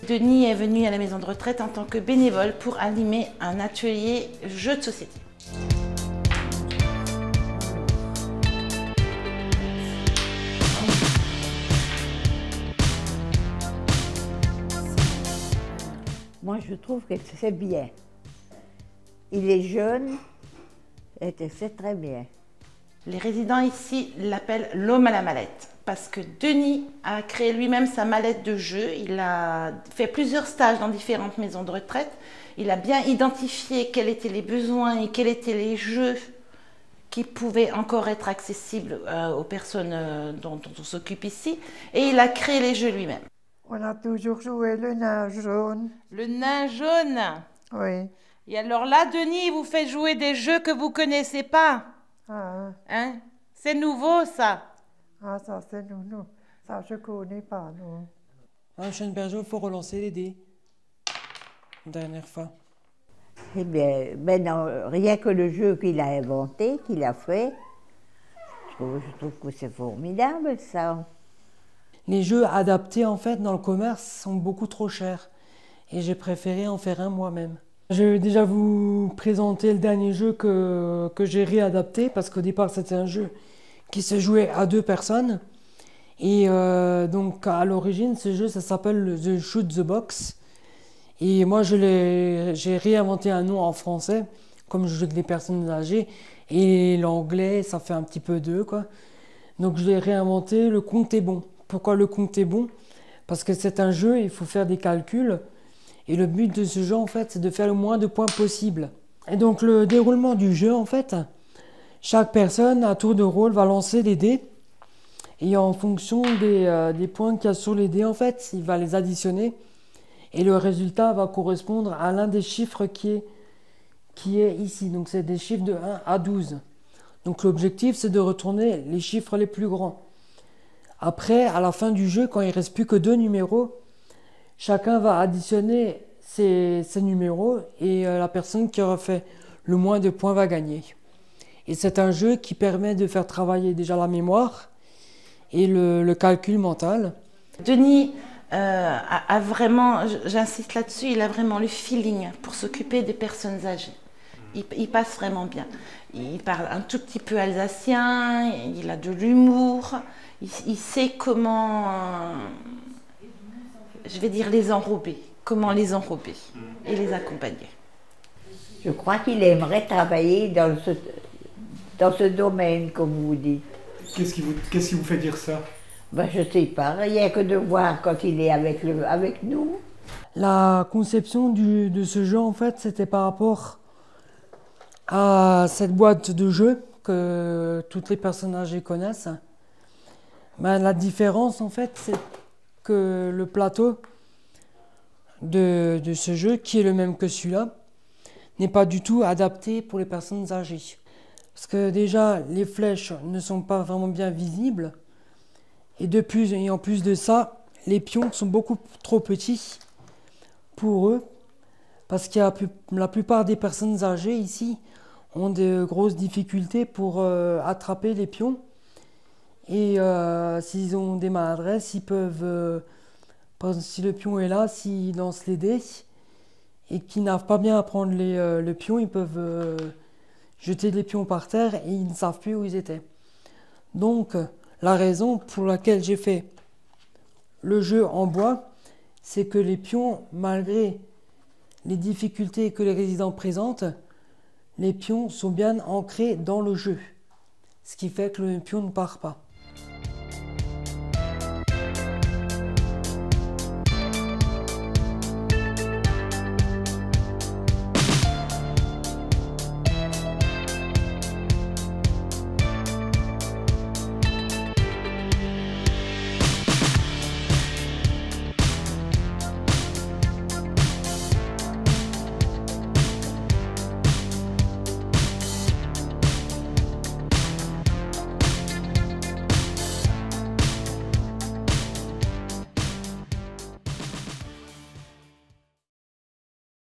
Denis est venu à la maison de retraite en tant que bénévole pour animer un atelier jeux de société. Moi, je trouve que c'est bien. Il est jeune et c'est très bien. Les résidents ici l'appellent l'homme à la mallette parce que Denis a créé lui-même sa mallette de jeux. Il a fait plusieurs stages dans différentes maisons de retraite. Il a bien identifié quels étaient les besoins et quels étaient les jeux qui pouvaient encore être accessibles aux personnes dont on s'occupe ici. Et il a créé les jeux lui-même. On a toujours joué le nain jaune. Le nain jaune. Oui. Et alors là, Denis, il vous fait jouer des jeux que vous ne connaissez pas. Ah, Hein? C'est nouveau, ça. ah ça c'est nous. Ça je connais pas, non. Un chêne berger, il faut relancer les dés. Dernière fois. Eh bien, non, rien que le jeu qu'il a inventé, qu'il a fait, je trouve que c'est formidable, ça. Les jeux adaptés, en fait, dans le commerce, sont beaucoup trop chers. Et j'ai préféré en faire un moi-même. Je vais déjà vous présenter le dernier jeu que j'ai réadapté, parce qu'au départ, c'était un jeu qui se jouait à 2 personnes. Et donc, à l'origine, ce jeu, ça s'appelle The Shoot the Box. Et moi, j'ai réinventé un nom en français, comme je joue avec des personnes âgées. Et l'anglais, ça fait un petit peu d'eux, quoi. Donc, je l'ai réinventé, le compte est bon. Pourquoi le compte est bon? Parce que c'est un jeu, il faut faire des calculs. Et le but de ce jeu, en fait, c'est de faire le moins de points possible. Et donc, le déroulement du jeu, en fait, chaque personne, à tour de rôle, va lancer des dés. Et en fonction des points qu'il y a sur les dés, en fait, il va les additionner. Et le résultat va correspondre à l'un des chiffres qui est ici. Donc, c'est des chiffres de 1 à 12. Donc, l'objectif, c'est de retourner les chiffres les plus grands. Après, à la fin du jeu, quand il ne reste plus que 2 numéros, chacun va additionner ces numéros et la personne qui aura fait le moins de points va gagner. Et c'est un jeu qui permet de faire travailler déjà la mémoire et le calcul mental. Denis a vraiment, j'insiste là-dessus, il a vraiment le feeling pour s'occuper des personnes âgées. Il passe vraiment bien. Il parle un tout petit peu alsacien, il a de l'humour, il sait comment, je vais dire les enrober, comment les enrober et les accompagner. Je crois qu'il aimerait travailler dans ce domaine, comme vous dites. Qu'est-ce qui vous fait dire ça? Ben, je ne sais pas, rien que de voir quand il est avec nous. La conception de ce jeu, en fait, c'était par rapport à cette boîte de jeu que toutes les personnes âgées connaissent. Ben, la différence, en fait, c'est que le plateau de ce jeu, qui est le même que celui-là, n'est pas du tout adapté pour les personnes âgées. Parce que déjà, les flèches ne sont pas vraiment bien visibles. Et en plus de ça, les pions sont beaucoup trop petits pour eux. Parce que la plupart des personnes âgées ici ont de grosses difficultés pour attraper les pions. Et s'ils ont des maladresses, ils peuvent, par exemple, si le pion est là, s'ils lancent les dés et qu'ils n'arrivent pas bien à prendre le pion, ils peuvent jeter les pions par terre et ils ne savent plus où ils étaient. Donc, la raison pour laquelle j'ai fait le jeu en bois, c'est que les pions, malgré les difficultés que les résidents présentent, les pions sont bien ancrés dans le jeu. Ce qui fait que le pion ne part pas.